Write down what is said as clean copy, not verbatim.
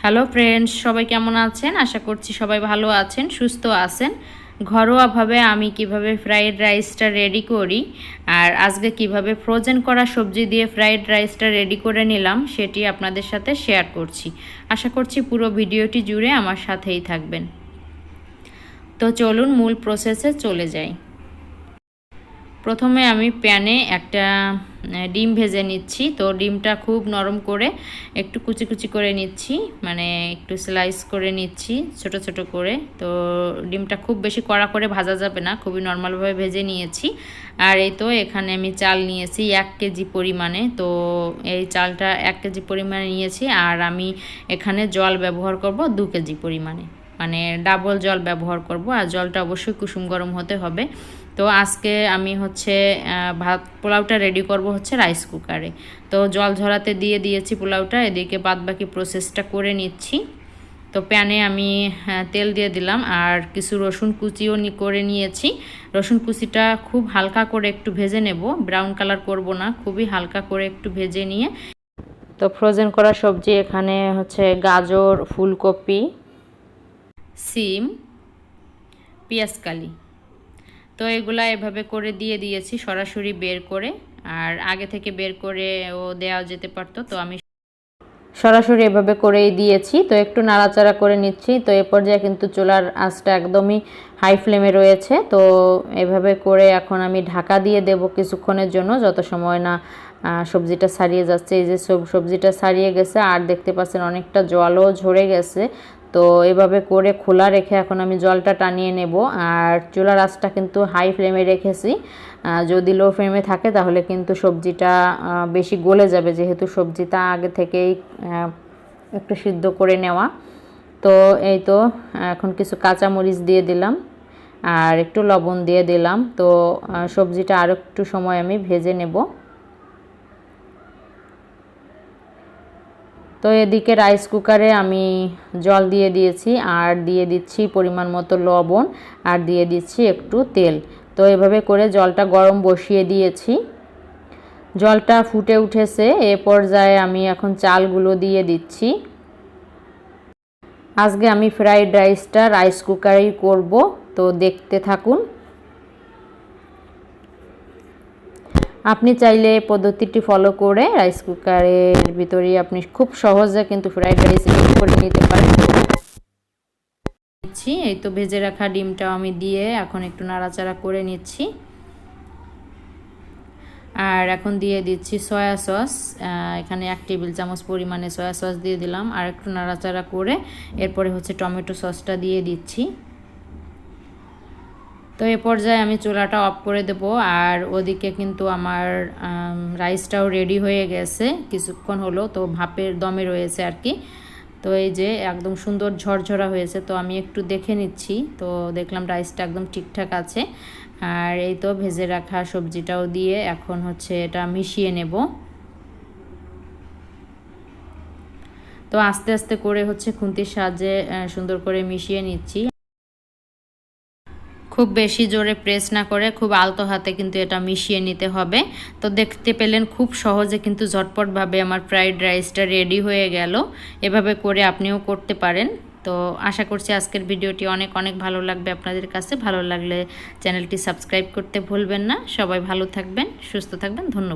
Hello friends, সবাই কেমন আছেন? আশা করছি সবাই ভালো আছেন, সুস্থ আছেন। ঘরোয়াভাবে আমি কিভাবে ফ্রাইড রাইসটা রেডি করি আর আজকে কিভাবে ফ্রোজেন করা সবজি দিয়ে ফ্রাইড রাইসটা রেডি করে নিলাম সেটি আপনাদের সাথে শেয়ার করছি। আশা করছি পুরো ভিডিওটি জুড়ে আমার সাথেই থাকবেন। তো চলুন মূল প্রসেসে চলে যাই। প্রথমে আমি প্যানে একটা ডিম ভেজে নিচ্ছি। তো ডিমটা খুব নরম করে একটু কুচি কুচি করে নিচ্ছি, মানে একটু স্লাইস করে নিচ্ছি ছোট ছোট করে। তো ডিমটা খুব বেশি কড়া করে ভাজা যাবে না, খুবই নর্মালভাবে ভেজে নিয়েছি। আর এই তো এখানে আমি চাল নিয়েছি 1 কেজি পরিমাণে। তো এই চালটা 1 কেজি পরিমাণে নিয়েছি আর আমি এখানে জল ব্যবহার করব 2 কেজি পরিমাণে, মানে ডাবল জল ব্যবহার করব। আর জলটা অবশ্যই কুসুম গরম হতে হবে। তো আজকে আমি ভাত পোলাওটা রেডি করব রাইস কুকারে। তো জল ঝরাতে দিয়ে দিয়েছি পোলাওটা, এদিকে বাদবাকি প্রসেসটা করে নিচ্ছি। তো প্যানে আমি তেল দিয়ে দিলাম আর কিছু রসুন কুচিও করে নিয়েছি। রসুন কুচিটা খুব হালকা করে একটু ভেজে নেব, ব্রাউন কালার করব না, খুবই হালকা করে একটু ভেজে নিয়ে। তো ফ্রোজেন করা সবজি এখানে গাজর, ফুলকপি, সিম, পেঁয়াজকালি। তো এগুলা এভাবে করে দিয়ে দিয়েছি সরাসরি বের করে, আর আগে থেকে বের করেও দেওয়া যেতে পারতো। তো আমি সরাসরি এভাবে করেই দিয়েছি। তো একটু নাড়াচাড়া করে নিচ্ছি। তো এ পর্যায়ে কিন্তু চুলার আঁচটা একদমই হাই ফ্লেমে রয়েছে। তো এভাবে করে এখন আমি ঢাকা দিয়ে দেব কিছুক্ষণের জন্য, যত সময় না সবজিটা ছাড়িয়ে যাচ্ছে। এই যে সবজিটা ছাড়িয়ে গেছে আর দেখতে পাচ্ছেন অনেকটা জলও ঝরে গেছে। তো এভাবে করে খোলা রেখে এখন আমি জলটা টানিয়ে নেব। আর চুলার আঁচটা কিন্তু হাই ফ্লেমে রেখেছি। যদি লো ফ্লেমে থাকে তাহলে কিন্তু সবজিটা বেশি গলে যাবে, যেহেতু সবজিটা আগে থেকেই একটু সিদ্ধ করে নেওয়া। তো এই তো এখন কিছু কাঁচামরিচ দিয়ে দিলাম আর একটু লবণ দিয়ে দিলাম। তো সবজিটা আরও একটু সময় আমি ভেজে নেব। তো এদিকে রাইস কুকারে আমি জল দিয়ে দিয়েছি আর দিয়ে দিচ্ছি পরিমাণ মতো লবণ আর দিয়ে দিচ্ছি একটু তেল। তো এভাবে করে জলটা গরম বসিয়ে দিয়েছি, জলটা ফুটে উঠেছে। এ পর্যায়ে আমি এখন চালগুলো দিয়ে দিচ্ছি। আজকে আমি ফ্রাইড রাইসটা রাইস কুকারেই করব, তো দেখতে থাকুন। আপনি চাইলে পদ্ধতিটি ফলো করে রাইস কুকারের ভিতরেই আপনি খুব সহজে কিন্তু ফ্রাইড রাইস রেডি করে নিতে পারেন। এই তো ভেজে রাখা ডিমটাও আমি দিয়ে এখন একটু নাড়াচাড়া করে নিচ্ছি। আর এখন দিয়ে দিচ্ছি সয়া সস। এখানে 1 টেবিল চামচ পরিমাণে সয়া সস দিয়ে দিলাম আর একটু নাড়াচাড়া করে এরপরে টমেটো সসটা দিয়ে দিচ্ছি। তো এ পর্যায়ে আমি চুলাটা অফ করে দেব। আর ওদিকে কিন্তু আমার রাইসটাও রেডি হয়ে গেছে, কিছুক্ষণ হলো। তো ভাপের দমে রয়েছে আর কি। তো এই যে একদম সুন্দর ঝরঝরা হয়েছে। তো আমি একটু দেখে নিচ্ছি, তো দেখলাম রাইসটা একদম ঠিকঠাক আছে। আর এই তো ভেজে রাখা সবজিটাও দিয়ে এখন এটা মিশিয়ে নেব। তো আস্তে আস্তে করে খুন্তির সাহায্যে সুন্দর করে মিশিয়ে নিচ্ছি। খুব বেশি জোরে প্রেস না করে খুব আলতো হাতে কিন্তু এটা মিশিয়ে নিতে হবে। তো দেখতে পেলেন খুব সহজে কিন্তু ঝটপটভাবে আমার ফ্রাইড রাইসটা রেডি হয়ে গেল। এভাবে করে আপনিও করতে পারেন। তো আশা করছি আজকের ভিডিওটি অনেক অনেক ভালো লাগবে আপনাদের কাছে। ভালো লাগলে চ্যানেলটি সাবস্ক্রাইব করতে ভুলবেন না। সবাই ভালো থাকবেন, সুস্থ থাকবেন। ধন্যবাদ।